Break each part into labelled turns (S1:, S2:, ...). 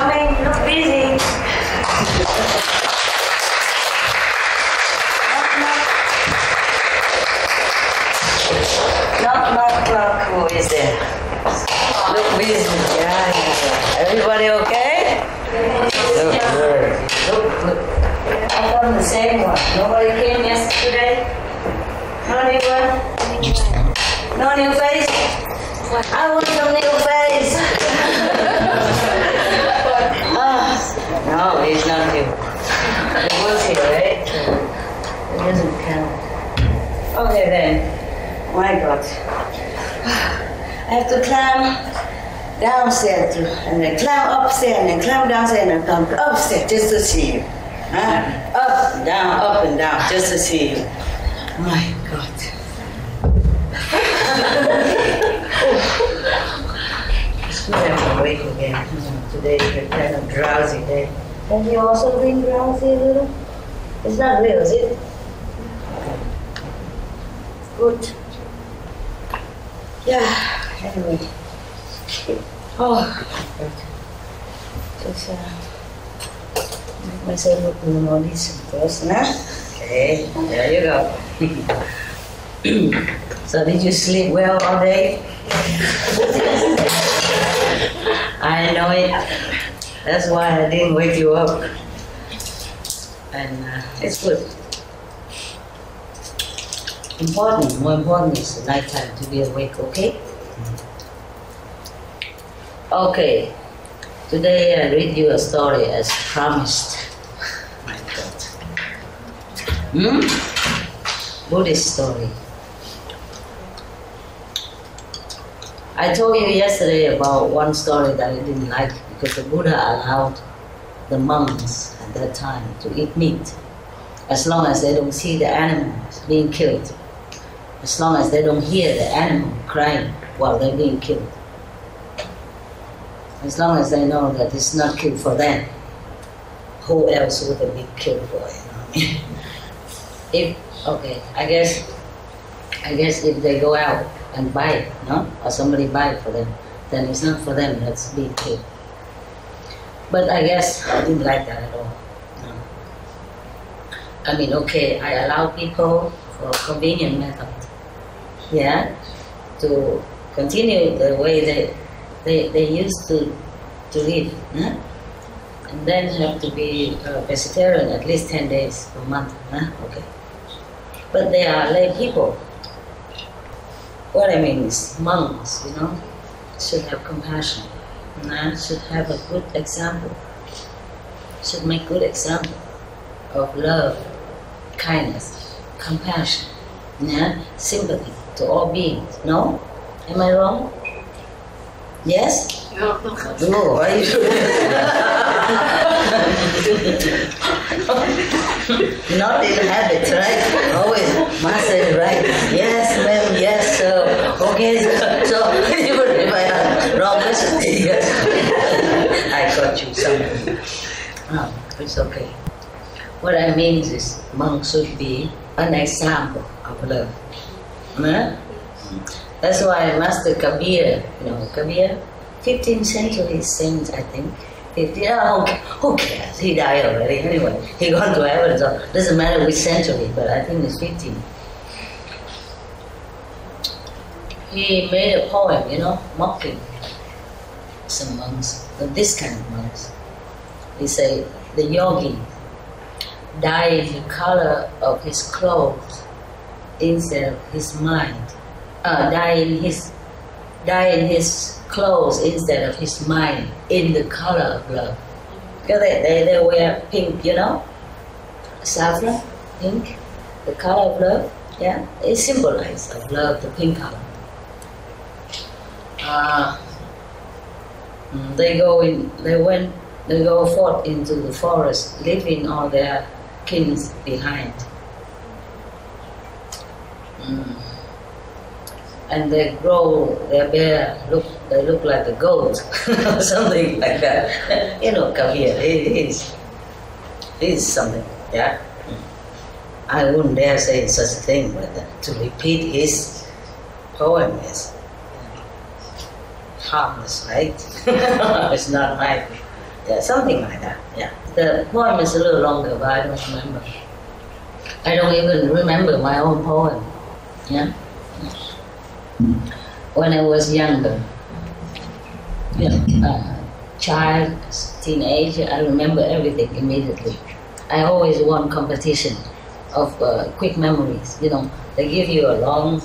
S1: coming. Look busy. Knock. Who is there? Look busy. Yeah. Everybody okay? Look. I found the same one. Nobody came yesterday? No new one? No new face? I want some new face. No, he's not here. He was here, right? It doesn't count. Okay then. My God. I have to climb downstairs and then climb upstairs and then climb downstairs and then come upstairs just to see you. Up and down, just to see you. My God. It's good I'm awake again. Today is a kind of drowsy day. Have you also been drowsy a little? It's not real, is it? Good. Yeah, anyway. Oh, God. Just make myself look more decent first, huh? Okay, there you go. So did you sleep well all day? I know it. That's why I didn't wake you up. And it's good. More important is the nighttime to be awake, okay? Okay. Today I read you a story as promised. My God. Buddhist story. I told you yesterday about one story that I didn't like because the Buddha allowed the monks at that time to eat meat as long as they don't see the animals being killed, as long as they don't hear the animal crying while they're being killed, as long as they know that it's not killed for them. Who else would it be killed for? You know? I guess if they go out and buy it, no? Or somebody buy it for them, then it's not for them, that's being killed. But I guess I didn't like that at all. No. I mean, okay, I allow people for convenient method, yeah, to continue the way they used to live, huh? And then have to be vegetarian at least 10 days per month, huh? Okay. But they are lay people. What I mean is monks, you know, should have compassion, should have a good example, should make good example of love, kindness, compassion, sympathy to all beings. No? Am I wrong? Yes?
S2: No.
S1: No, are you sure? Not in habit, right? Always master is right. Yes, ma'am, yes, sir. Okay, so even if I have wrong recipe, yes. I got you something. No, it's okay. What I mean is monks should be an example of love. That's why Master Kabir, Kabir, 15th century saint, I think. Who cares? He died already anyway. He gone to heaven, so it doesn't matter which century, but I think it's 15. He made a poem, mocking some monks, this kind of monks. He said, the yogi dyed the color of his clothes instead of his mind. Dyeing his clothes instead of his mind in the color of love. Because they wear pink, saffron, pink, the color of love, yeah? It symbolizes of love, the pink color. They go forth into the forest, leaving all their kins behind. And they grow their bear, they look like a goat, or something like that. Kabir, he's something, yeah? I wouldn't dare say such a thing, but to repeat his poem is harmless, right? It's not right. Yeah, something like that. Yeah. The poem is a little longer, but I don't remember. I don't even remember my own poem. Yeah. When I was younger, child, teenager, I remember everything immediately. I always won competition of quick memories. They give you a long,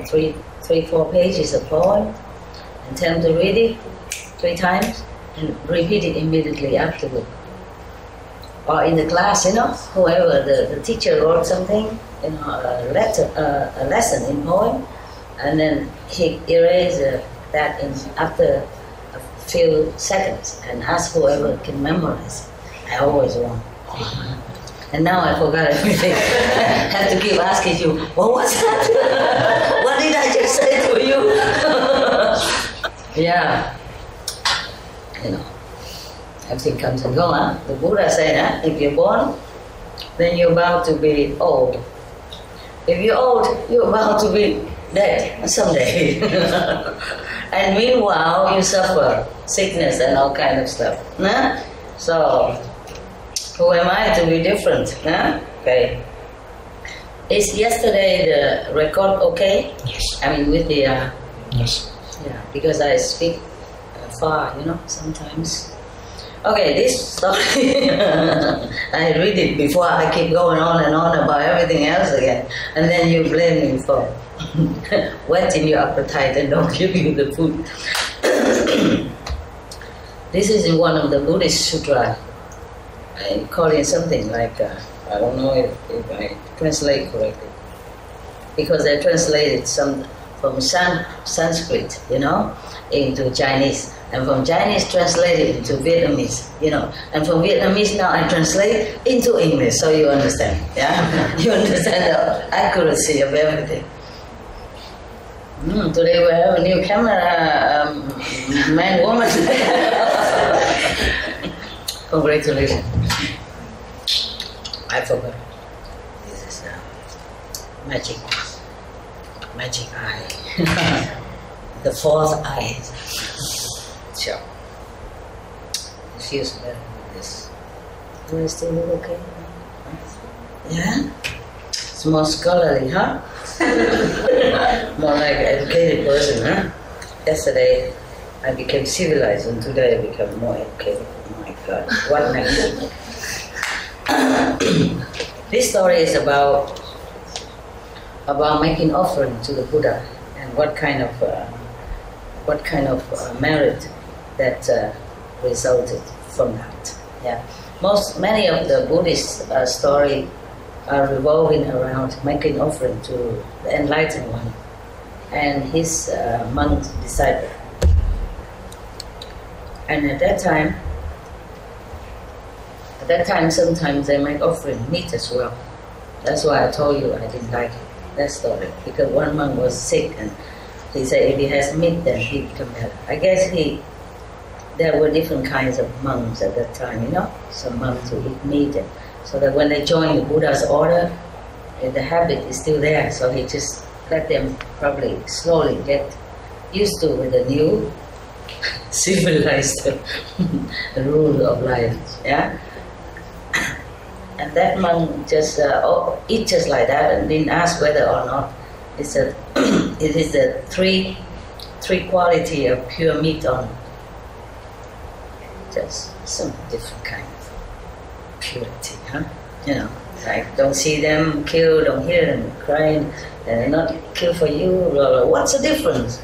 S1: three, 4 pages of poem, and tell them to read it 3 times and repeat it immediately afterward. Or in the class, whoever the teacher wrote something, a lesson in poem, and then he erased that after a few seconds and asked whoever can memorize it. I always won. And now I forgot everything. I have to keep asking you, what was that? What did I just say to you? Yeah. Everything comes and goes, huh? The Buddha said, if you're born, then you're bound to be old. If you're old, you're bound to be dead someday. And meanwhile, you suffer sickness and all kind of stuff. Huh? So, who am I to be different? Huh? Okay. Is yesterday the record okay?
S2: Yes.
S1: I mean, with the...
S2: Yes.
S1: Yeah, because I speak far, sometimes. Okay, this story, I read it before I keep going on and on about everything else again. And then you blame me for whetting your appetite and don't give you the food. This is in one of the Buddhist sutra. I call it something like, I don't know if I translate correctly. Because I translated some from Sanskrit, into Chinese. And from Chinese translated into Vietnamese, And from Vietnamese now I translate into English, so you understand, yeah? You understand the accuracy of everything. Today we have a new camera, man, woman. Congratulations. I forgot. This is magic eye. The 4th eye. Sure. It feels better with this. Do I still look okay? Yeah? It's more scholarly, huh? More like an educated person, huh? Yesterday I became civilized and today I become more educated. Oh my God, what next? This story is about making offering to the Buddha and what kind of merit that resulted from that. Yeah, many of the Buddhist story are revolving around making offering to the enlightened one and his monk disciple. And at that time, sometimes they make offering meat as well. That's why I told you I didn't like that story, because one monk was sick and he said if he has meat, then he become better. I guess there were different kinds of monks at that time, Some monks who eat meat, and so that when they join the Buddha's order, the habit is still there. So he just let them probably slowly get used to with the new civilized rule of life. Yeah. And that monk just eat just like that and didn't ask whether or not it is the three quality of pure meat or not. Just some different kind of purity, huh? Like don't see them kill, don't hear them crying, and not kill for you. Blah, blah. What's the difference?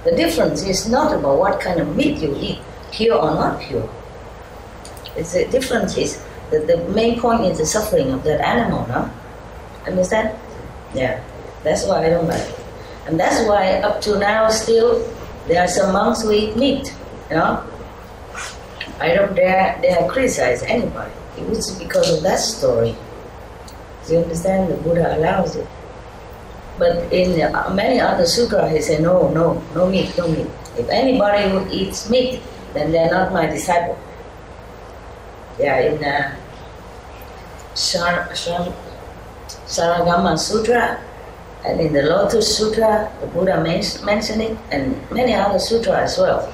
S1: The difference is not about what kind of meat you eat, pure or not pure. The difference is that the main point is the suffering of that animal, no? Understand? Yeah. That's why I don't like it. And that's why up to now still there are some monks who eat meat, I don't dare criticize anybody. It was because of that story. You understand? The Buddha allows it. But in many other sutras, he said, no meat, no meat. If anybody who eats meat, then they're not my disciple. Yeah, in Saragama Sutra and in the Lotus Sutra, the Buddha mentioned it, and many other sutras as well.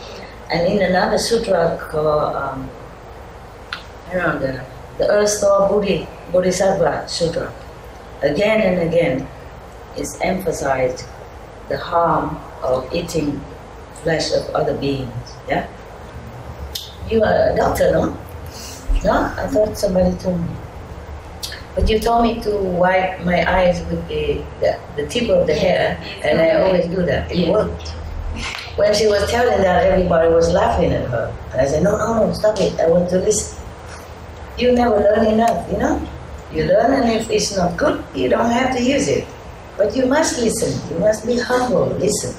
S1: And in another sutra called, I don't know, the Earth Store Bodhisattva Sutra, again and again, it's emphasized the harm of eating flesh of other beings. Yeah? You are a doctor, no? No? I thought somebody told me. But you told me to wipe my eyes with the tip of the hair, and I always do that. It worked. When she was telling that, everybody was laughing at her. And I said, no, stop it. I want to listen. You never learn enough, you know? You learn, and if it's not good, you don't have to use it. But you must listen. You must be humble. Listen.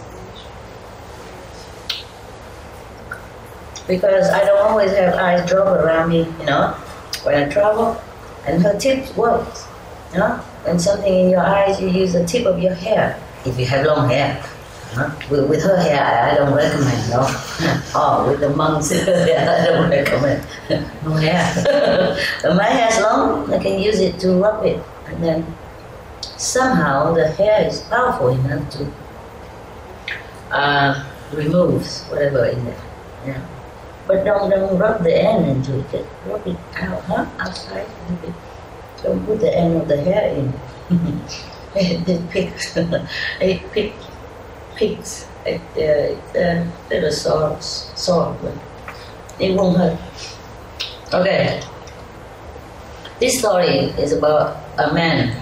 S1: Because I don't always have eyes drop around me, you know, when I travel. And her tip works, you know. When something in your eyes, you use the tip of your hair. If you have long hair. With her hair, I don't recommend, no. Oh, with the monks' hair, I don't recommend. No hair. When my hair is long, I can use it to rub it. And then somehow the hair is powerful enough to remove whatever in there. Yeah. But don't rub the end into it. Just rub it out, outside a little bit. Don't put the end of the hair in. It picks. It picks. It's a little sore, but it won't hurt. Okay. This story is about a man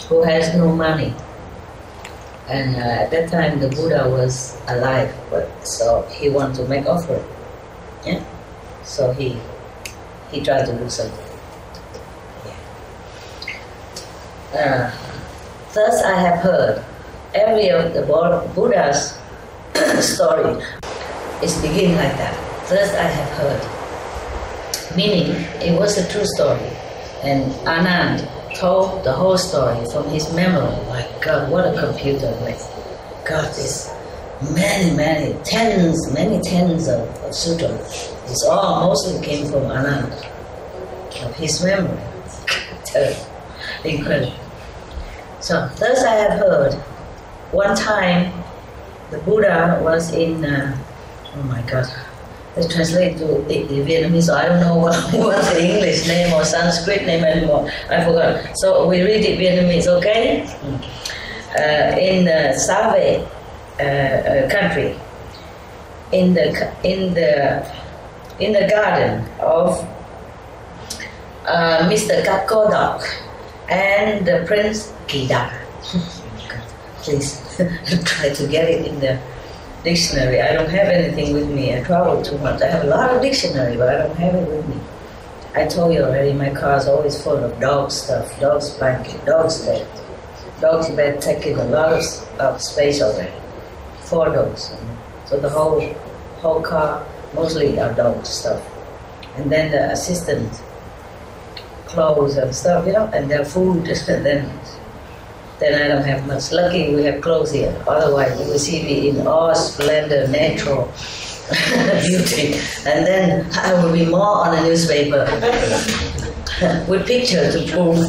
S1: who has no money. And at that time the Buddha was alive, so he wanted to make offering. Yeah? So he tried to do something. Yeah. Thus I have heard every of the Buddha's story is begin like that. Thus I have heard. Meaning it was a true story. And Anand told the whole story from his memory. My God, what a computer. Like, God, this many tens of sutras. It's all mostly came from Anand, of his memory. Incredible. So, thus I have heard, one time the Buddha was in, oh my God, let's translate to Vietnamese, so I don't know what's the English name or Sanskrit name anymore, I forgot. So we read it Vietnamese, okay? In the Save country, in the garden of Mr. Kakodok and the Prince Kida. Please try to get it in the dictionary. I don't have anything with me. I travel too much. I have a lot of dictionary, but I don't have it with me. I told you already, my car is always full of dog stuff, dog's blanket, dog's bed. Dog's bed taking a lot of space already. 4 dogs. So the whole car, mostly are dog stuff. And then the assistant clothes and stuff, you know, and their food, then I don't have much. Lucky we have clothes here. Otherwise you will see me in all splendor, natural beauty. And then I will be more on a newspaper with pictures to prove.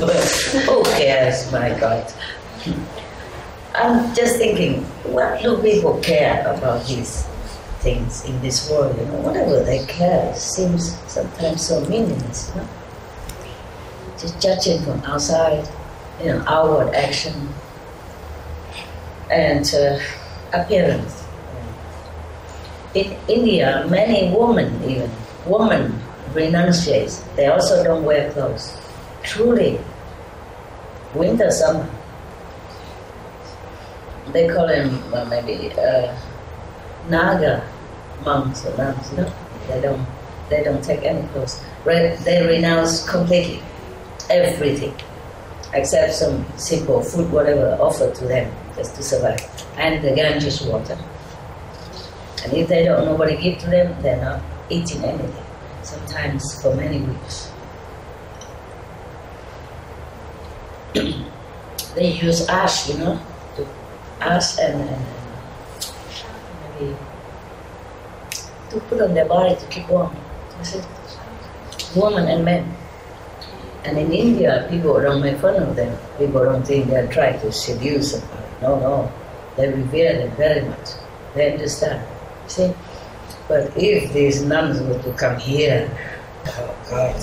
S1: Who cares, my God. I'm just thinking, what do people care about these things in this world, you know? Whatever they care seems sometimes so meaningless, you know? Just judging from outside, you know, outward action and appearance. In India, many women renunciate. They also don't wear clothes. Truly, winter, summer. They call them maybe Naga monks or nuns. You know, they don't take any clothes. They renounce completely everything, except some simple food, whatever offered to them, just to survive, and the Ganges water. And if they don't, nobody give to them, they're not eating anything. Sometimes for many weeks. They use ash, you know, ash and maybe to put on their body to keep warm. That's it. Women and men. And in India, people don't make fun of them. People don't think they're trying to seduce somebody. No. They revere them very much. They understand. See? But if these nuns were to come here, oh God,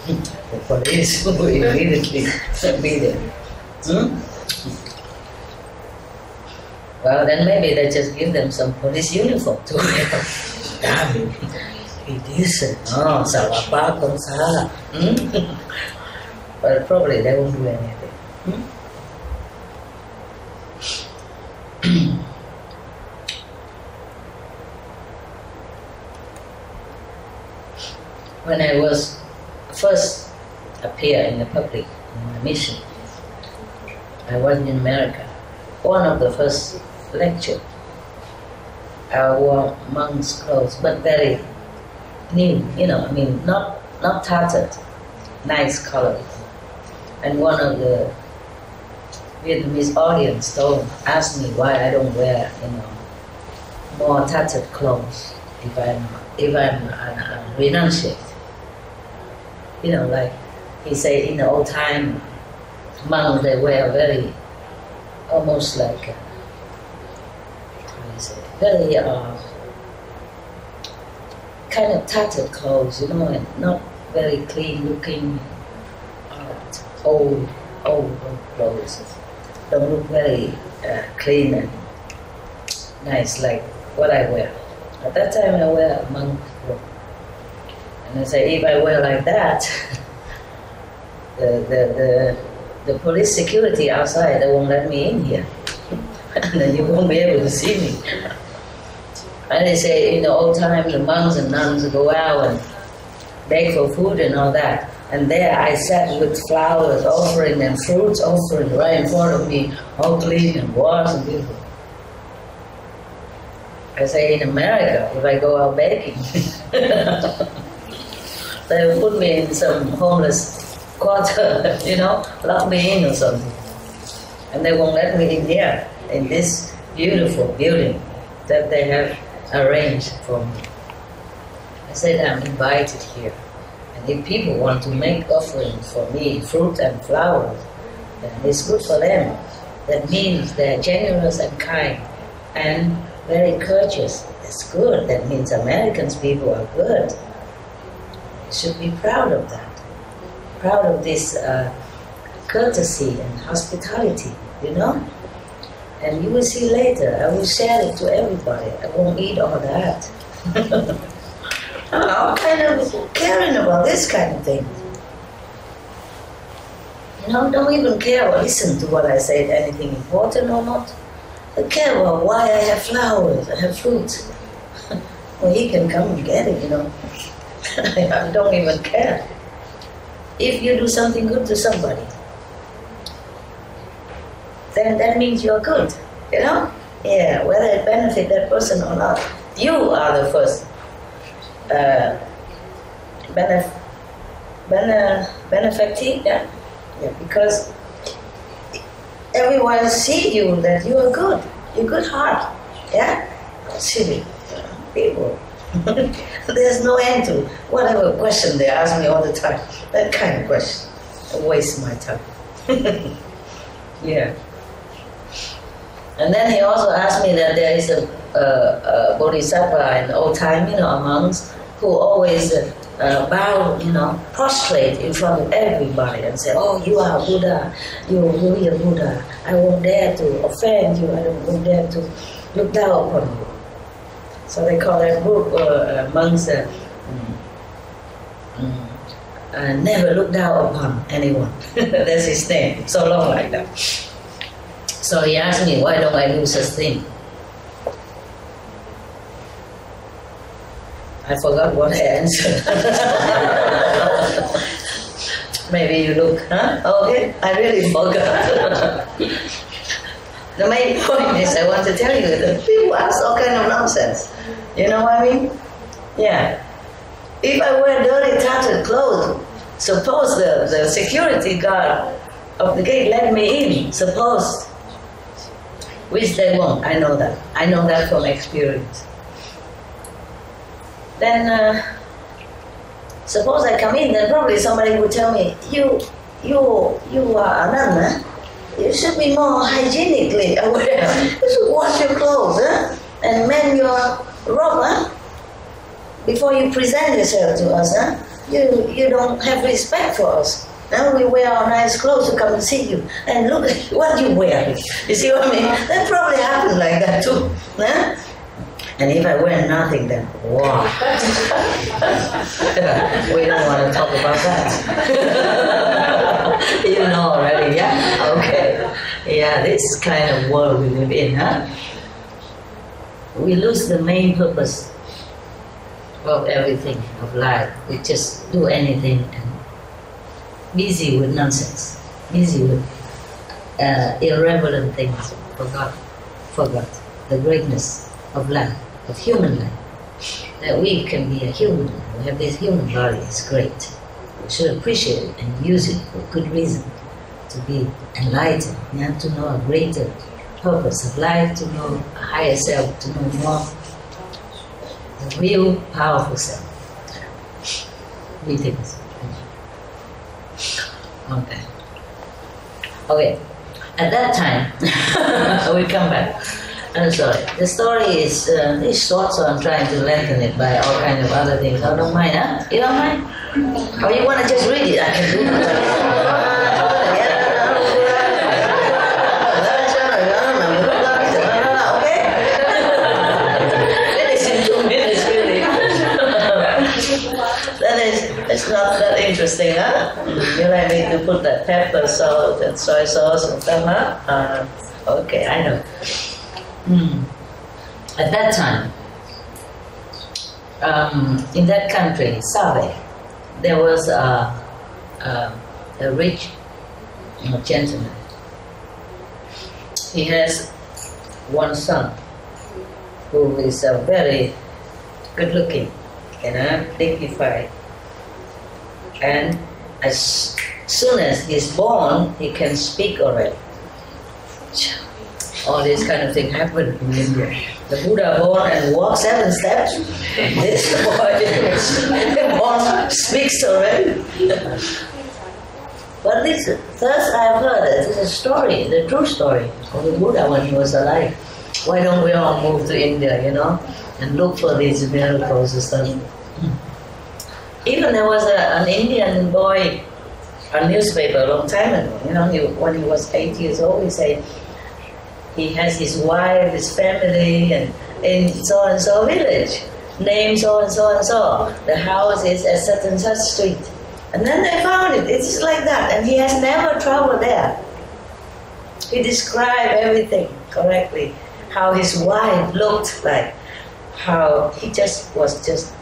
S1: the police will immediately be there. Hmm? Well, then maybe they just give them some police uniform to wear. Damn, be decent. No, salapa con sala. But probably they won't do anything. When I was first appear in the public in my mission, I was in America. One of the first lecture, I wore monk's clothes, but very new, not tattered, nice color. And one of the Vietnamese audience asked me why I don't wear, more tattered clothes if I'm renunciate. Like he said, in the old time, monks they wear very, almost like, very kind of tattered clothes, and not very clean looking, old clothes. Don't look very clean and nice like what I wear. At that time I wear a monk robe. And I say, if I wear like that, the police security outside, they won't let me in here. And then you won't be able to see me. And they say, in the old time, the monks and nuns go out and beg for food and all that. And there I sat with flowers offering and fruits offering right in front of me, all clean and washed and beautiful. I say, in America, if I go out begging, they will put me in some homeless quarter, lock me in or something. And they won't let me in here, in this beautiful building that they have arranged for me. I said, I'm invited here. And if people want to make offerings for me, fruit and flowers, then it's good for them. That means they're generous and kind and very courteous. That's good. That means Americans people are good. You should be proud of that. Proud of this courtesy and hospitality, And you will see later, I will share it to everybody. I won't eat all that. I'm kind of caring about this kind of thing. Don't even care or listen to what I say, anything important or not. I care about why I have flowers, I have fruits. Well, he can come and get it, I don't even care. If you do something good to somebody, then that means you're good, Yeah, whether it benefits that person or not. You are the first benefactor, yeah, because everyone see you that you are good, you're good heart, yeah? Silly people. There's no end to whatever question they ask me all the time. That kind of question. I waste my time. Yeah. And then he also asked me that there is a bodhisattva in the old time, monks who always bow, prostrate in front of everybody and say, oh, you are Buddha, you are really a Buddha. I won't dare to offend you, I won't dare to look down upon you. So they call that book, monks, never look down upon anyone. That's his name, so long like that. So he asked me, why don't I do such thing? I forgot what I answered. Maybe you look, Okay, I really forgot. The main point is I want to tell you that people ask all kind of nonsense. You know what I mean? Yeah. If I wear dirty, tattered clothes, suppose the security guard of the gate let me in, suppose, which they won't, I know that. I know that from experience. Then, suppose I come in, then probably somebody would tell me, you are a nun, huh? You should be more hygienically aware. You should wash your clothes, and mend your robe, before you present yourself to us, huh? You don't have respect for us. Now we wear our nice clothes to come and see you, and look at what you wear. You see what I mean? That probably happened like that too. Huh? And if I wear nothing, then wow. We don't want to talk about that. You know already, yeah? Okay. Yeah, this kind of world we live in, huh? We lose the main purpose of everything, of life. We just do anything and busy with nonsense, busy with irrelevant things, forgot the greatness of life, of human life. That we can be a human, we have this human body, it's great. We should appreciate it and use it for good reason, to be enlightened, and to know a greater purpose of life, to know a higher self, to know more, the real powerful self. Greetings. Okay. Okay. At that time, we come back. I'm sorry. The story is short, so I'm trying to lengthen it by all kinds of other things. I don't mind, huh? You don't mind? Or you want to just read it? I can do it. It's not that interesting, huh? You like me to put that pepper, salt, and soy sauce and stuff, huh? Okay, I know. At that time, in that country, Save, there was a rich gentleman. He has one son who is very good-looking, dignified. And as soon as he's born, he can speak already. All this kind of thing happened in India. The Buddha born and walks 7 steps. This boy born speaks already. But this, first I've heard it is a story, the true story of the Buddha when he was alive. Why don't we all move to India, and look for these miracles and stuff? Even there was an Indian boy, a newspaper a long time ago, when he was 8 years old, he said he has his wife, his family, and in so-and-so village, name so-and-so. The house is at such and such street. And then they found it, it's like that, and he has never traveled there. He described everything correctly, how his wife looked like, how he was just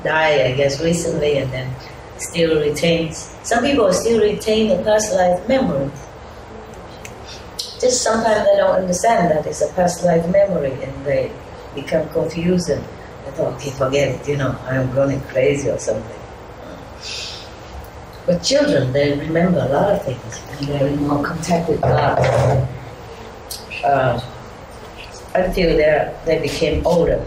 S1: died, I guess, recently, and then still retains. Some people still retain a past life memory. Just sometimes they don't understand that it's a past life memory, and they become confused and they thought, okay, forget it, I'm going crazy or something. But children, they remember a lot of things, and they're in more contact with God until they became older.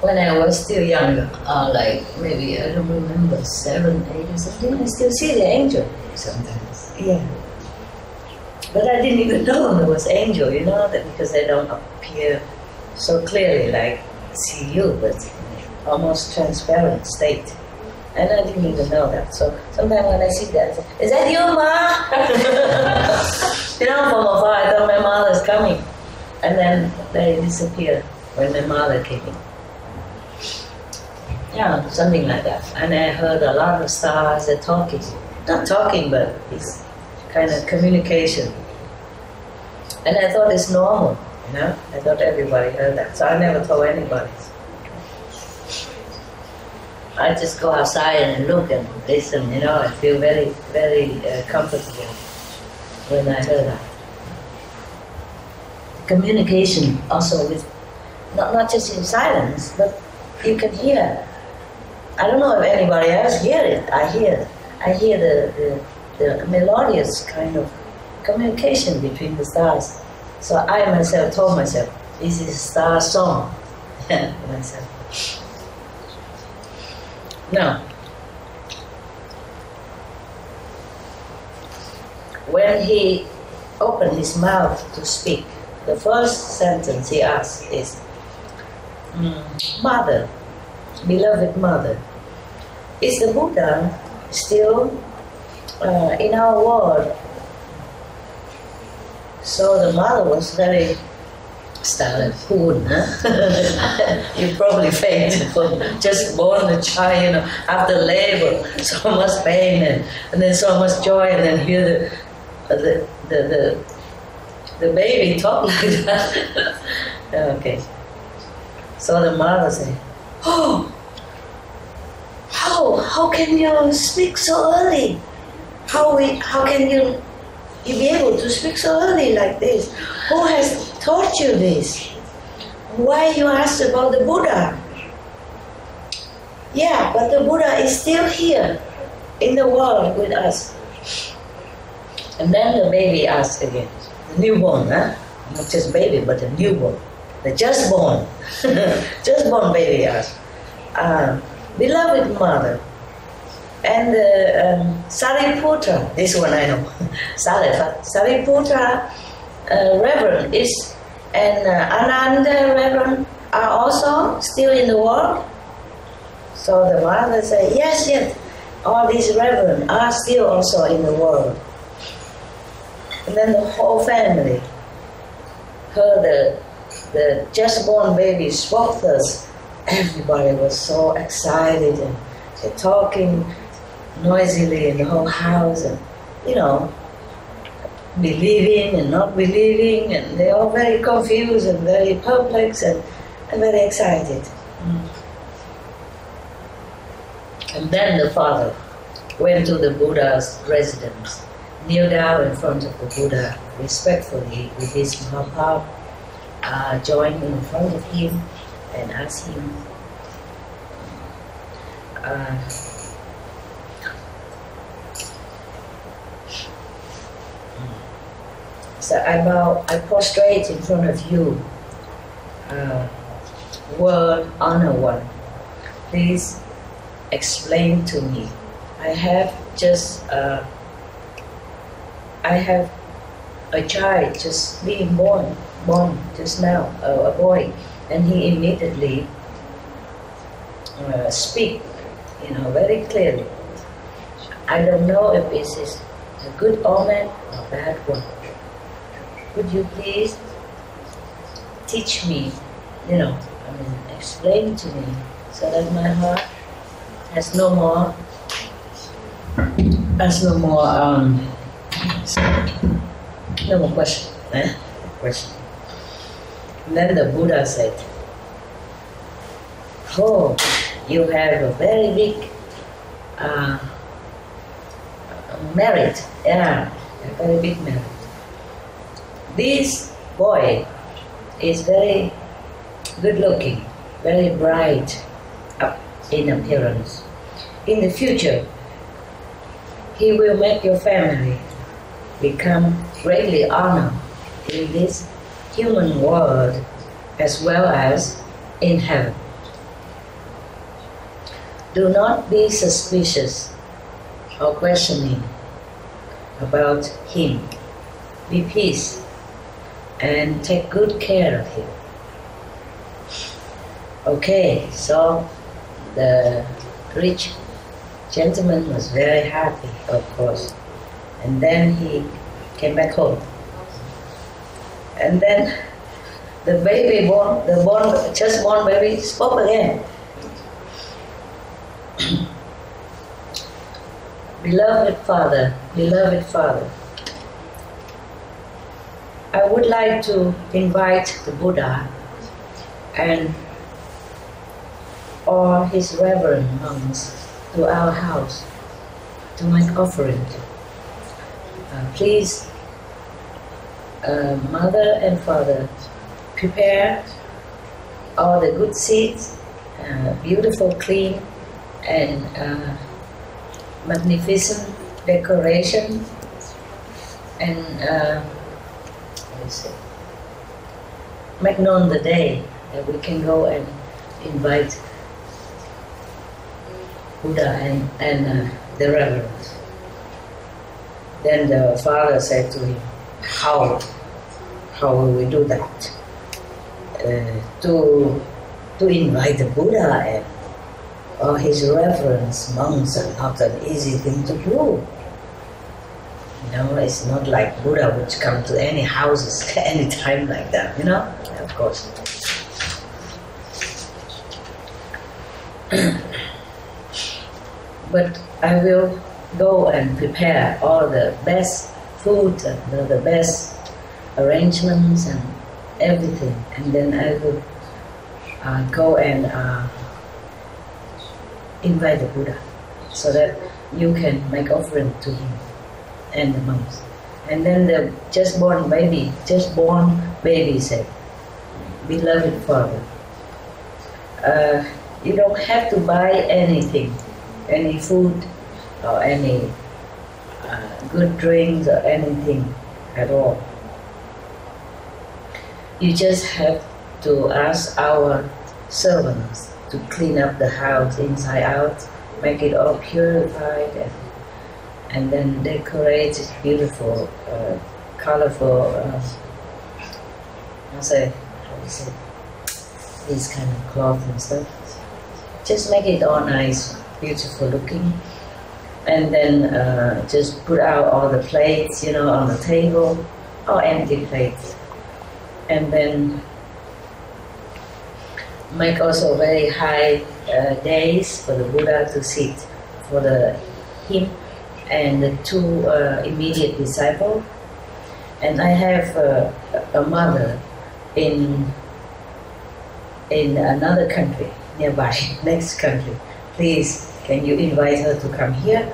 S1: When I was still younger, like maybe, I don't remember, 7, 8 or something, I still see the angel sometimes. Yeah. But I didn't even know there was angel, that because they don't appear so clearly like see you, but almost transparent state. And I didn't even know that. So sometimes when I see that, I say, is that you, Ma? From afar, I thought my mother's coming. And then they disappeared when my mother came in. Yeah, something like that. And I heard a lot of stars that talking. Not talking, but it's kind of communication. And I thought it's normal, I thought everybody heard that. So I never told anybody. I just go outside and look and listen, I feel very, very comfortable when I heard that. Communication also with, not just in silence, but you can hear. I don't know if anybody else hear it. I hear the melodious kind of communication between the stars. So I myself told myself, this is a star song. Myself. Now, when he opened his mouth to speak, the first sentence he asked is, Mother, beloved mother, is the Buddha still in our world? So the mother was very startled. Who wouldn't, huh? You probably fainted for just born a child, after labor, so much pain and then so much joy, and then hear the baby talk like that. Okay. So the mother said, "Oh, how can you speak so early? How can you be able to speak so early like this? Who has taught you this? Why you ask about the Buddha?" Yeah, but the Buddha is still here in the world with us. And then the baby asked again, the newborn, huh? Not just baby, but the newborn, the just born, just born baby asked, beloved mother, and Sariputra, this one I know, Sariputra Reverend is, and Ananda Reverend are also still in the world? So the mother said, yes, all these Reverend are still also in the world. And then the whole family heard the just born baby spoke first. Everybody was so excited, and they're talking noisily in the whole house, and believing and not believing, and they're all very confused and very perplexed and very excited. And then the father went to the Buddha's residence, kneeled down in front of the Buddha respectfully with his Mahaprabhu, joined in front of him and asked him, so I prostrate in front of you, world honor one. Please explain to me. I have a child just being born just now, a boy, and he immediately speak, very clearly. I don't know if this is a good omen or a bad one. Could you please teach me, explain to me, so that my heart has no more question. Question. And then the Buddha said, "Oh, you have a very big merit. Yeah, a very big merit. This boy is very good looking, very bright in appearance. In the future, he will make your family become greatly honored in this human world as well as in heaven. Do not be suspicious or questioning about him. Be peace and take good care of him." Okay, so the rich gentleman was very happy, of course, and then he came back home. And then the baby just born baby spoke again. Beloved father, I would like to invite the Buddha and all his reverend monks to our house to make offering. Please, mother and father, prepare all the good seeds, beautiful, clean, and magnificent decoration, and make known the day that we can go and invite Buddha and the reverends. Then the father said to him, how will we do that? To invite the Buddha and or his reverence monks are not an easy thing to do. You know, it's not like Buddha would come to any houses any time like that, you know, of course. But I will go and prepare all the best food and the best arrangements and everything, and then I will go and invite the Buddha so that you can make offering to him and the monks. And then the just born baby said, beloved father, you don't have to buy anything, any food or any good drinks or anything at all. You just have to ask our servants to clean up the house inside out, make it all purified, and then decorate it beautiful, colorful, these kind of cloth and stuff. Just make it all nice, beautiful looking, and then just put out all the plates, you know, on the table, or empty plates, and then make also very high days for the Buddha to sit, for him and the two immediate disciples. And I have a mother in another country nearby, next country. Please, can you invite her to come here?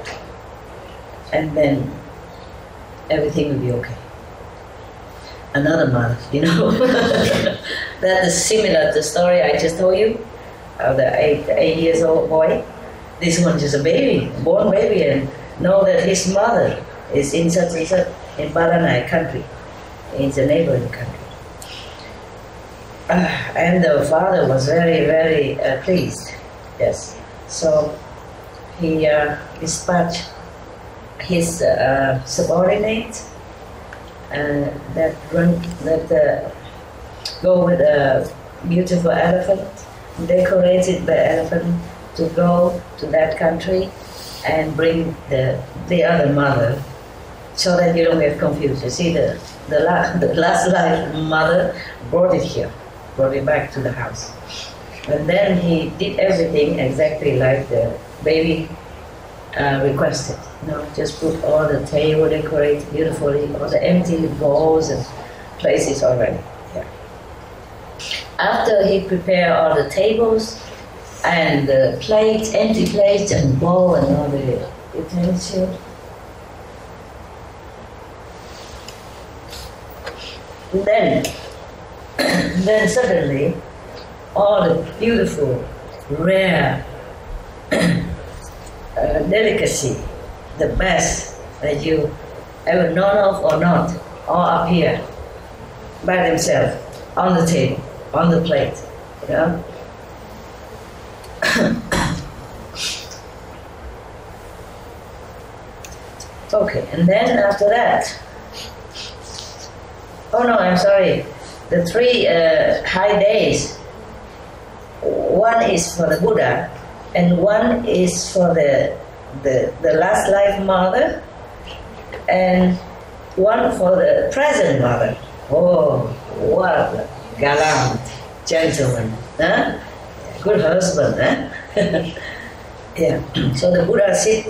S1: And then everything will be okay. Another mother, you know. That is similar to the story I just told you of the 8 years old boy. This one is a baby, born baby, and know that his mother is in such and such in Paranai country, in the neighboring country. And the father was very, very pleased. Yes, so he dispatched his subordinate that go with a beautiful elephant, decorated the elephant to go to that country and bring the other mother, so that you don't get confused. You see, the last life mother brought it here, brought it back to the house. And then he did everything exactly like the baby requested. You know, just put all the table decorated beautifully, all the empty bowls and places already. Yeah. After he prepared all the tables and the plates, empty plates and bowl and all the utensils, then suddenly all the beautiful, rare delicacy, the best that you ever known of or not, all appear by themselves on the table, on the plate, you know. Okay, and then after that, oh no, I'm sorry, the three high days, one is for the Buddha, and one is for the last life mother, and one for the present mother. Oh, what a gallant gentleman, huh? Good husband, huh? Yeah. So the Buddha sit,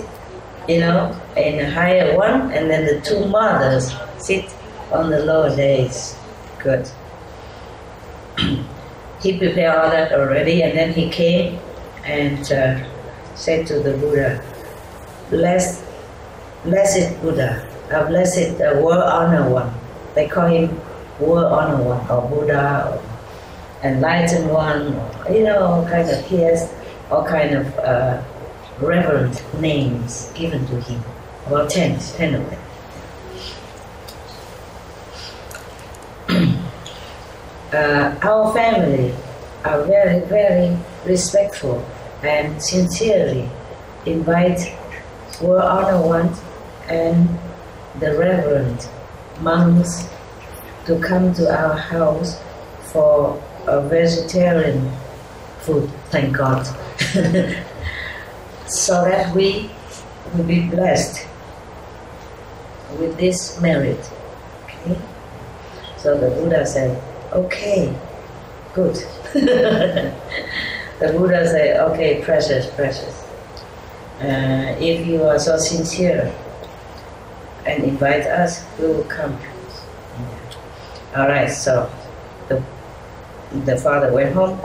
S1: you know, in a higher one, and then the two mothers sit on the lower days. Good. He prepared all that already, and then he came and said to the Buddha, blessed Buddha, blessed world honor one. They call him world honor one, or Buddha, or enlightened one, or, you know, all kind of, he has all kind of reverent names given to him, about 10 of them. Our family are very, very respectful and sincerely invite world honor one and the reverend monks to come to our house for a vegetarian food, thank God, so that we will be blessed with this merit. Okay? So the Buddha said, okay, good. The Buddha said, okay, precious. If you are so sincere and invite us, we will come. Alright, so the father went home,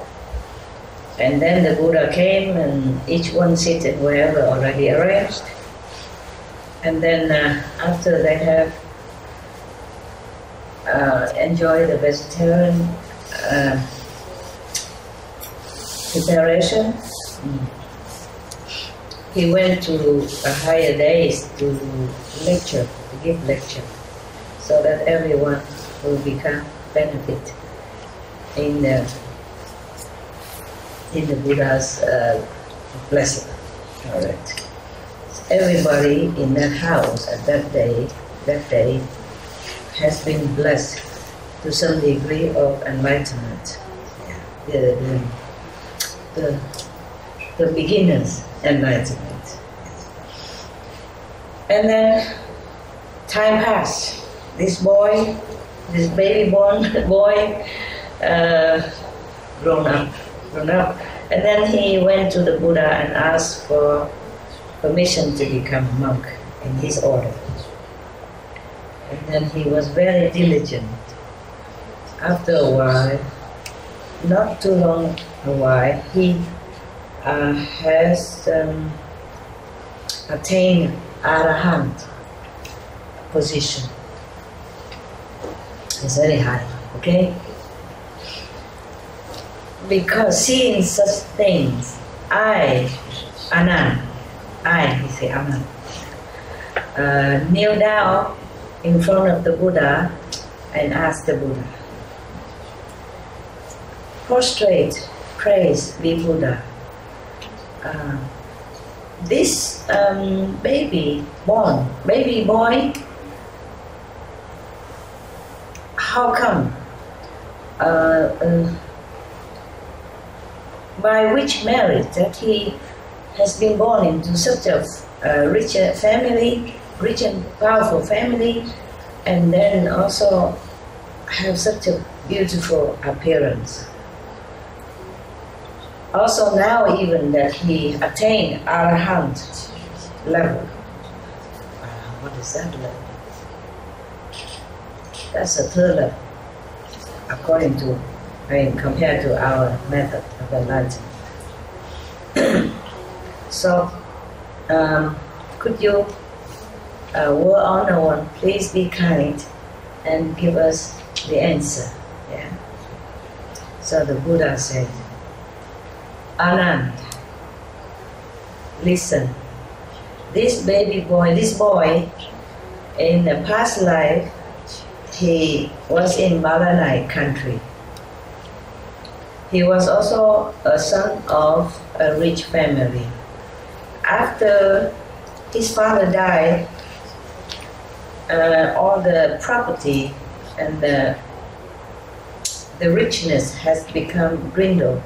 S1: and then the Buddha came, and each one seated wherever already arranged. And then after they have enjoyed the vegetarian preparation, he went to a higher days to lecture, to give lecture, so that everyone will become benefit in the Buddha's blessing. All right. Everybody in that house at that day has been blessed to some degree of enlightenment. The beginner's enlightenment. And then time passed. This boy, this baby born boy, grown up. And then he went to the Buddha and asked for permission to become a monk in his order. And then he was very diligent. After a while, not too long a while, he has attained Arahant position. It's very high, okay? Because seeing such things, he say Anand, kneel down in front of the Buddha and ask the Buddha, prostrate, praise be Buddha. This baby boy, how come? By which merit that he has been born into such a rich family, rich and powerful family, and then also have such a beautiful appearance. Also now even that he attained Arahant level. What is that level? That's a third level, according to, compared to our method of enlightenment. So, could you, World Honor One, please be kind and give us the answer? Yeah. So the Buddha said, Anand, listen, this boy, in the past life, he was in Malanai country. He was also a son of a rich family. After his father died, all the property and the richness has become dwindled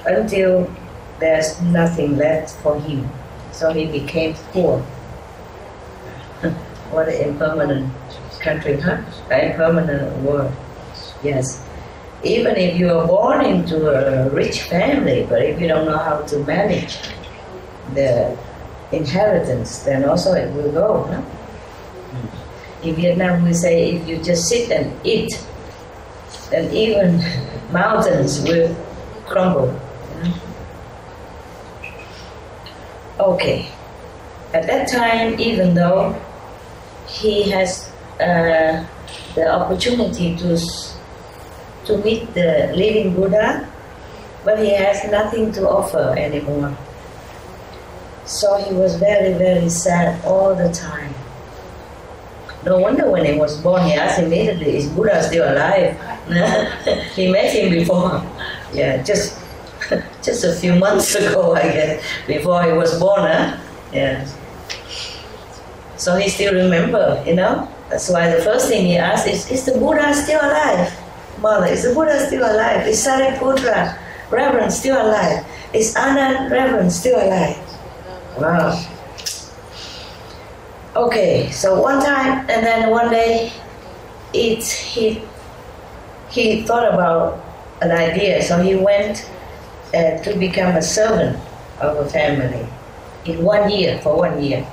S1: until there's nothing left for him. So he became poor. What an impermanent country, huh? An impermanent world. Yes. Even if you are born into a rich family, but if you don't know how to manage the inheritance, then also it will go. Huh? In Vietnam, we say if you just sit and eat, then even mountains will crumble. Okay. At that time, even though he has the opportunity to meet the living Buddha, but he has nothing to offer anymore. So he was very, very sad all the time. No wonder when he was born, he asked immediately, is Buddha still alive? He met him before. Yeah, just a few months ago, I guess, before he was born. Huh? Yeah. So he still remember, you know. That's why the first thing he asked is the Buddha still alive? Mother, is the Buddha still alive? Is Sariputra Reverend still alive? Is Anand Reverend still alive? Wow. Okay, so one time, and then one day, he thought about an idea, so he went to become a servant of a family in 1 year, for 1 year.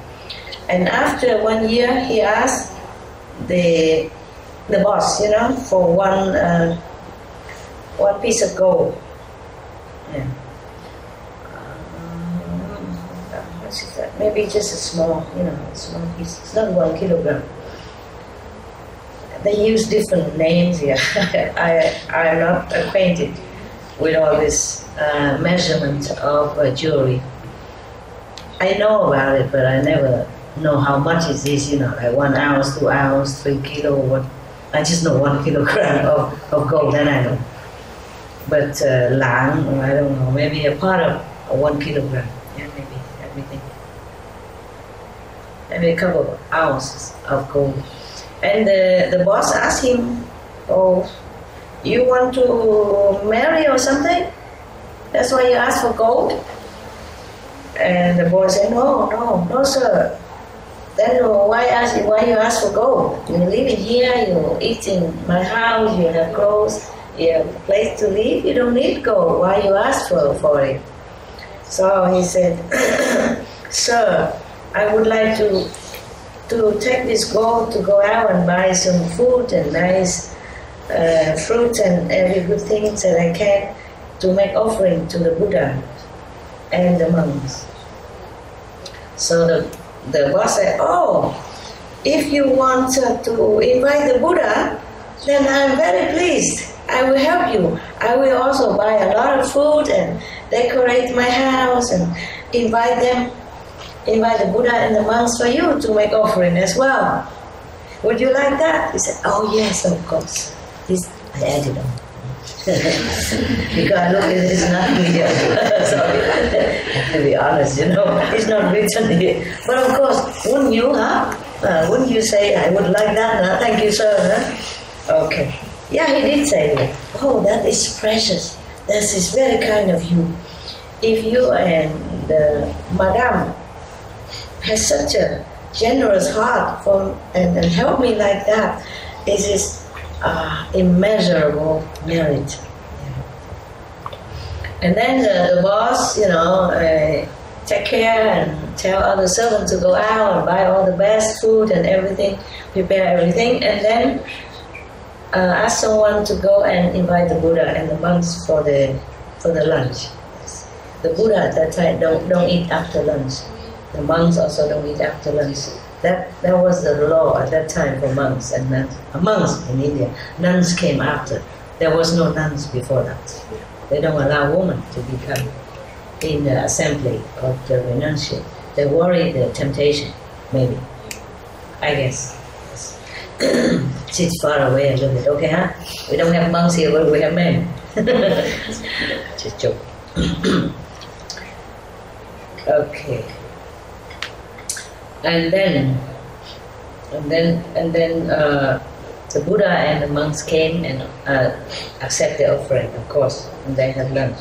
S1: And after 1 year, he asked the boss, you know, for one piece of gold. Yeah. What is that? Maybe just a small, you know, small piece. It's not 1 kilogram. They use different names here. I am not acquainted with all this measurement of jewelry. I know about it, but I never know how much it is, you know, like 1 ounce, 2 ounce, 3 kilo, what. I just know 1 kilogram of gold, then I know. But lang, I don't know, maybe a part of 1 kilogram, yeah, maybe everything. Maybe a couple of ounces of gold. And the boss asked him, oh, you want to marry or something? That's why you asked for gold? And the boy said, no, sir. Then why you ask for gold? You live in here, you eat in my house, you have clothes, you have a place to live, you don't need gold. Why you ask for it? So he said, sir, I would like to take this gold to go out and buy some food and nice fruit and every good thing that I can to make offering to the Buddha and the monks. So the boss said, oh, if you want to invite the Buddha, then I'm very pleased. I will help you. I will also buy a lot of food and decorate my house and invite the Buddha and the monks for you to make offering as well. Would you like that? He said, oh yes, of course. This I added on. Because look, it is not here. Sorry, I have to be honest, you know, it's not written here. But of course, wouldn't you, huh? Wouldn't you say, I would like that, huh? Thank you, sir, huh? Okay. Yeah, he did say that. Oh, that is precious. That is very kind of you. If you and Madame has such a generous heart and help me like that, it is immeasurable merit. And then the boss, you know, take care and tell other servants to go out and buy all the best food and everything, prepare everything, and then ask someone to go and invite the Buddha and the monks for the lunch. The Buddha at that time don't eat after lunch. The monks also don't eat after lunch. That was the law at that time for monks and nuns. Monks in India. Nuns came after. There was no nuns before that. They don't allow women to become in the assembly of the renunciate. They worry the temptation, maybe. I guess. Sit far away a little bit, okay, huh? We don't have monks here, but we have men. Just joke. Okay. And then the Buddha and the monks came and accept the offering, of course, and they had lunch.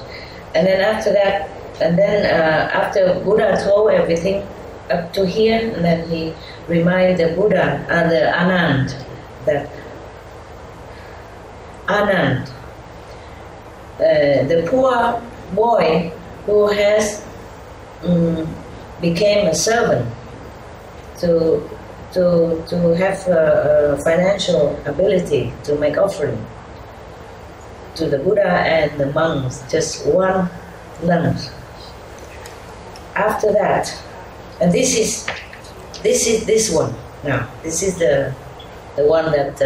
S1: And then after that, after Buddha told everything up to here, and then he reminded the Buddha and the Anand that Anand, the poor boy who has became a servant to have financial ability to make offering to the Buddha and the monks, just one lunch. After that, and this is this one now. This is the one that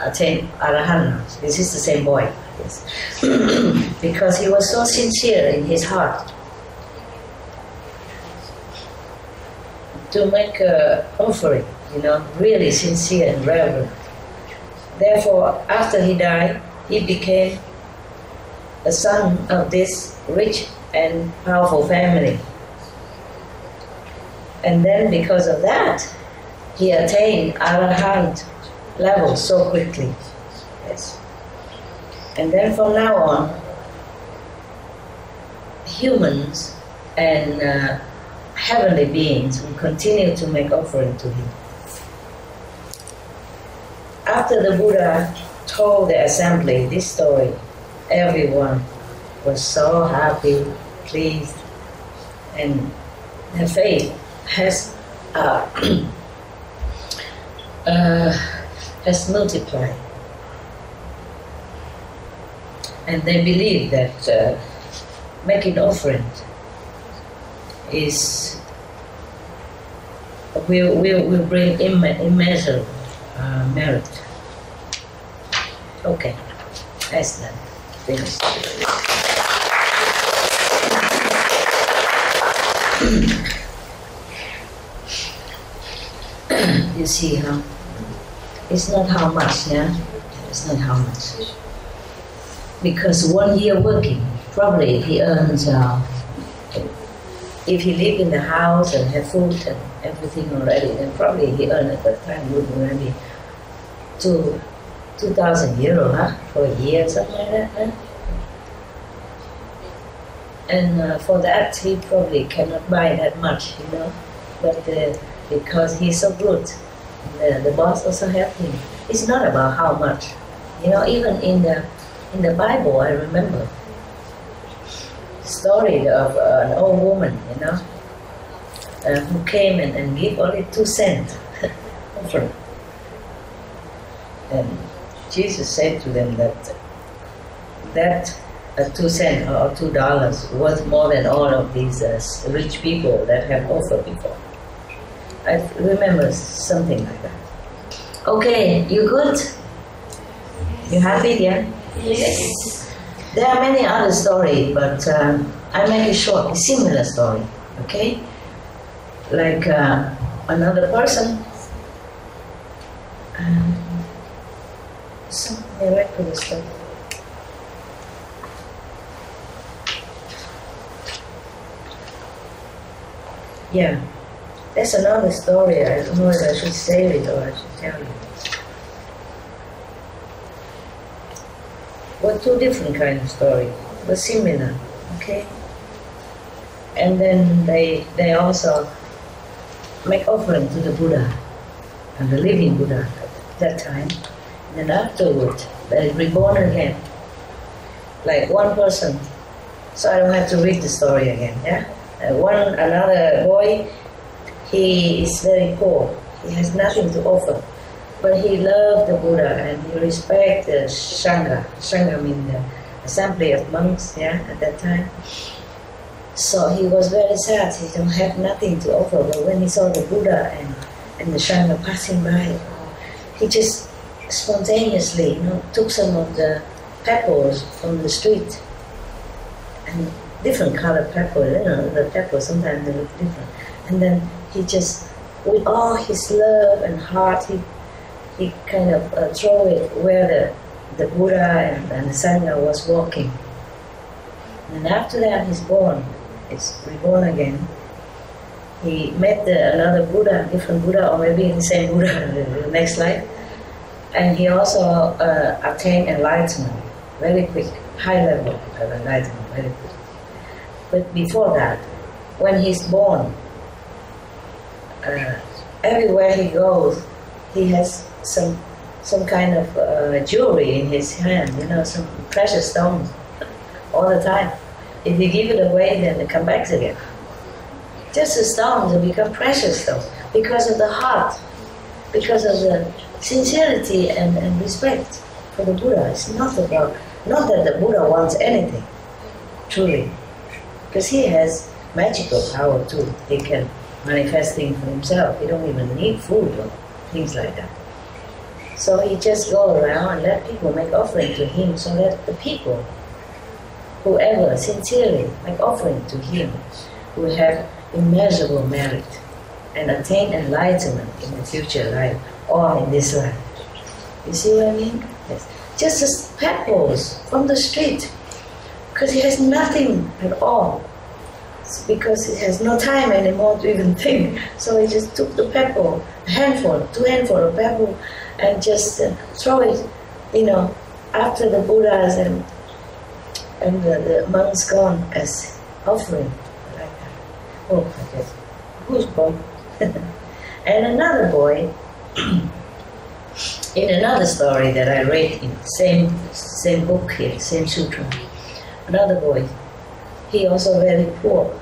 S1: attained Arahant. This is the same boy, yes. Because he was so sincere in his heart to make an offering, you know, really sincere and reverent. Therefore, after he died, he became a son of this rich and powerful family. And then because of that, he attained arahant level so quickly. Yes. And then from now on, humans and heavenly beings will continue to make offering to him. After the Buddha told the assembly this story, everyone was so happy, pleased, and their faith has multiplied. And they believe that making offering will bring immeasurable merit. Okay, that's that. Finished. You see how it's not how much, yeah? It's not how much. Because 1 year working, probably he earns, if he live in the house and have food and everything already, then probably he earned at that time would maybe 2,000 euro, huh? For a year, something like that, huh? And for that, he probably cannot buy that much, you know. But because he's so good, the boss also helped him. It's not about how much, you know. Even in the Bible, I remember the story of an old woman, you know, who came and gave only 2 cents offering. And Jesus said to them that 2 cents or $2 was more than all of these rich people that have offered before. I remember something like that. Okay, you good? You happy, yeah? Yes. There are many other stories, but I make it short, a similar story, okay? Like another person, some miraculous story. Yeah, that's another story. I don't know if I should say it or I should tell you. Well, 2 different kinds of stories, but similar, okay? And then they also make offering to the Buddha, and the living Buddha at that time. And then afterward, they're reborn again. Like one person, so I don't have to read the story again, yeah? Another boy, he is very poor. He has nothing to offer. But he loved the Buddha and he respected the Sangha. Sangha means the assembly of monks, yeah, at that time. So he was very sad. He don't have nothing to offer. But when he saw the Buddha and the Sangha passing by, he just spontaneously, you know, took some of the pebbles from the street, and different colored pebbles, you know, the pebbles sometimes they look different. And then he just, with all his love and heart, he kind of throw it where the Buddha and the Sangha was walking. And after that he's reborn again. He met another Buddha, different Buddha, or maybe the same Buddha in the next life. And he also attained enlightenment very quick, high level of enlightenment very quick. But before that, when he's born, everywhere he goes, he has some kind of jewelry in his hand, you know, some precious stones all the time. If you give it away, then it comes back again. Just the stones will become precious stones because of the heart, because of the sincerity and respect for the Buddha. It's not that the Buddha wants anything, truly, because he has magical power too. He can manifest things for himself. He don't even need food or things like that. So he just go around and let people make offering to him, so that the people, whoever sincerely make offering to him, will have immeasurable merit and attain enlightenment in the future life or in this life. You see what I mean? Yes. Just as pebbles from the street, because he has nothing at all. because he has no time anymore to even think. So he just took the pebble, two handful of pebble, and just throw it, after the Buddhas and the monks gone as offering. Like that. Oh, I guess. Who's boy? And another boy, in another story that I read in same book here, same sutra, another boy, he also very poor.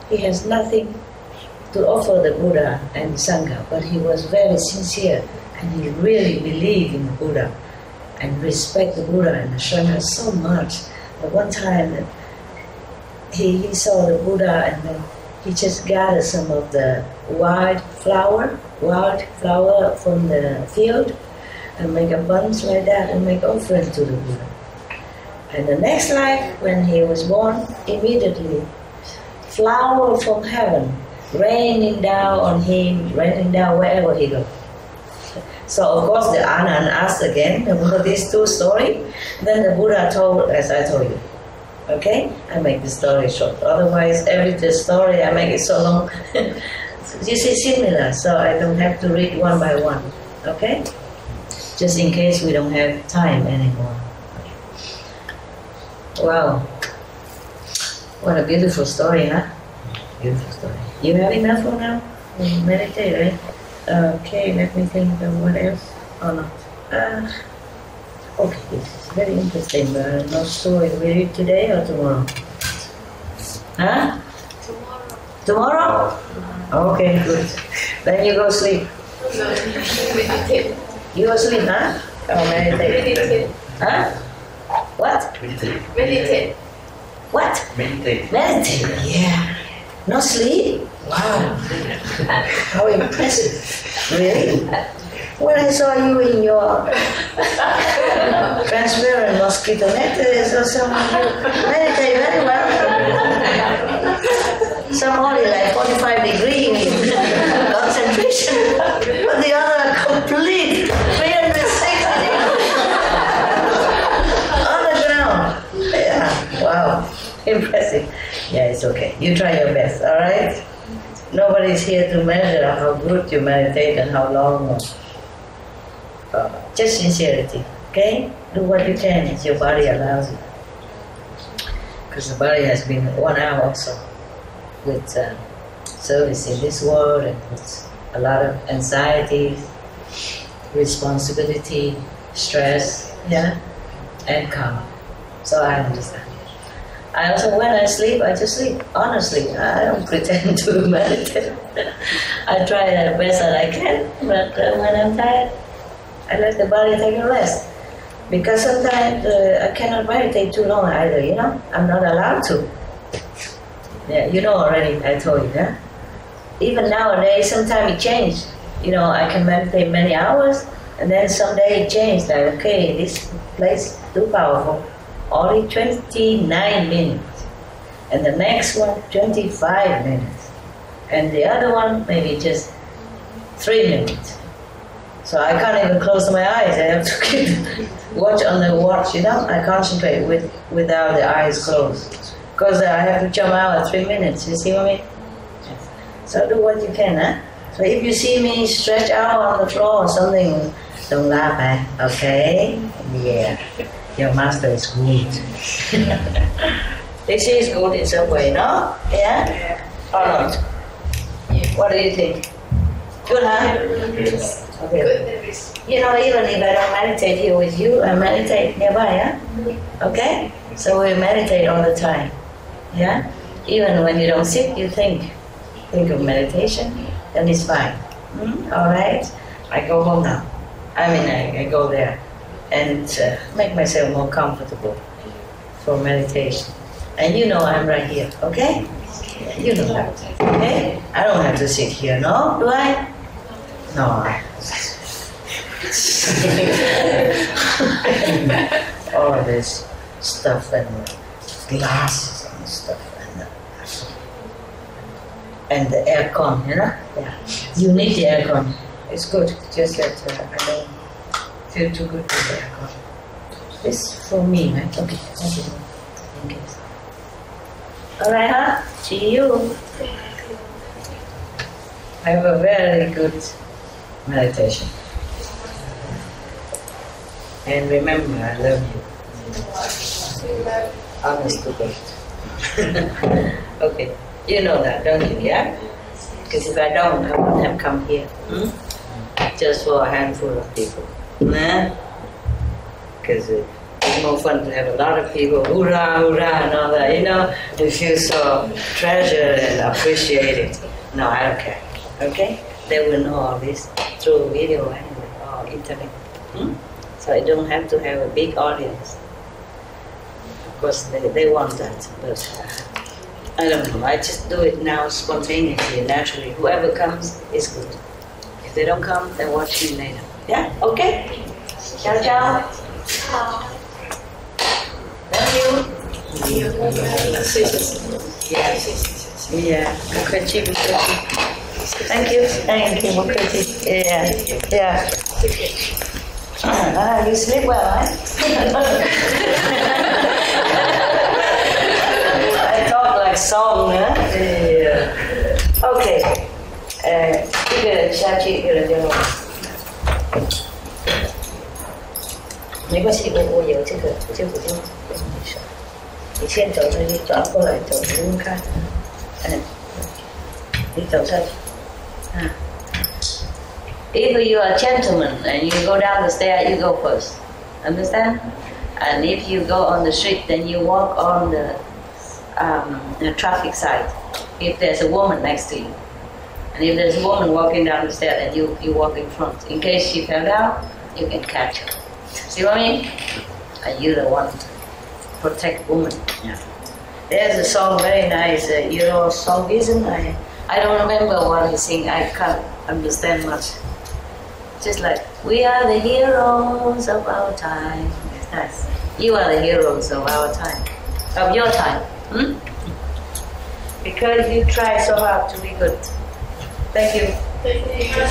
S1: He has nothing to offer the Buddha and Sangha, but he was very sincere and he really believed in the Buddha and respect the Buddha and the Sangha so much. But one time he saw the Buddha and then he just gathered some of the wild flower from the field and make a bunch like that and make offering to the Buddha. And the next life, when he was born, immediately flower from heaven raining down on him, raining down wherever he goes. So of course the Anand asked again about these two stories. Then the Buddha told, as I told you. Okay? I make the story short. Otherwise, every story I make it so long. This is similar, so I don't have to read one by one. Okay? Just in case we don't have time anymore. Wow. What a beautiful story, huh? Beautiful story. You have enough for now? You meditate, right? Okay, let me think of what else. Or not. Okay, this is very interesting, but I'm not sure if we read today or tomorrow. Huh? Tomorrow? Okay, good. Then you go sleep.
S2: Meditate.
S1: You go sleep, huh? Oh, meditate. Huh? What?
S2: Meditate.
S1: What?
S3: Meditate.
S1: Meditate, yeah. Not sleep? Wow. How impressive. Really? When I saw you in your transparent mosquito net, I saw someone who meditate very well. Some only like 45 degree concentration, but the other complete 360 on the ground. Yeah, wow, impressive. Yeah, it's okay. You try your best, all right? Nobody's here to measure how good you meditate and how long. Just sincerity, okay? Do what you can as your body allows you. Because the body has been worn out also with service in this world and with a lot of anxiety, responsibility, stress, yeah, and karma. So I understand. I also, when I sleep, I just sleep. Honestly, I don't pretend to meditate. I try the best that I can, but when I'm tired, I let the body take a rest. Because sometimes I cannot meditate too long either, I'm not allowed to. Yeah, you know already, I told you, yeah? Even nowadays, sometimes it changes. I can meditate many hours, and then someday it changes. Like, okay, this place is too powerful. Only 29 minutes. And the next one, 25 minutes. And the other one, maybe just 3 minutes. So I can't even close my eyes. I have to keep watch on the watch, I concentrate without the eyes closed. Because I have to jump out at 3 minutes, you see what I mean? So do what you can, huh? So if you see me stretch out on the floor or something, don't laugh, okay? Yeah, your master is good. This is good in some way, no? Yeah? Or not? What do you think? Good, huh? Okay. Even if I don't meditate here with you, I meditate nearby, yeah? Okay? So we meditate all the time, yeah? Even when you don't sit, you think of meditation, then it's fine. All right? I go home now. I go there and make myself more comfortable for meditation. And I'm right here, okay? You know that, okay? I don't have to sit here, no? Do I? No. All this stuff and glasses and stuff and the aircon, Yeah. You need the aircon. It's good. Just that I don't feel too good with the aircon. This for me, right? Okay. Thank you. Alright, huh? See you. Have a very good meditation. And remember, I love you. Honest to God. Okay. You know that, don't you? Yeah? Because if I don't, I wouldn't have come here. Just for a handful of people. Nah? Because it's more fun to have a lot of people, hoorah, hoorah, and all that, you know? You feel so treasured and appreciated. No, I don't care. Okay? They will know all this through video anyway, or internet. So I don't have to have a big audience. Of course, they want that, but I don't know. I just do it now spontaneously, naturally. Whoever comes is good. If they don't come, then watch me later. Yeah? Okay? Ciao, ciao. Love you. Yeah. Thank you. Thank you. Yeah. You sleep well, huh? I talk like song, huh? Yeah. Okay. 一个人下去，一个人就没关系，我有这个，我就跟你说，你先走出去，转过来走，不用看。你走上去，If you are a gentleman and you go down the stair, you go first. Understand? And if you go on the street, then you walk on the traffic side. If there's a woman next to you. And if there's a woman walking down the stair, then you walk in front. In case she fell down, you can catch her. See what I mean? And you're the one to protect women. Yeah. There's a song, very nice, Euro song, isn't it? I don't remember what he sing. I can't understand much. Just like, we are the heroes of our time. Yes. You are the heroes of our time. Of your time. Because you try so hard to be good. Thank you.
S2: Thank you.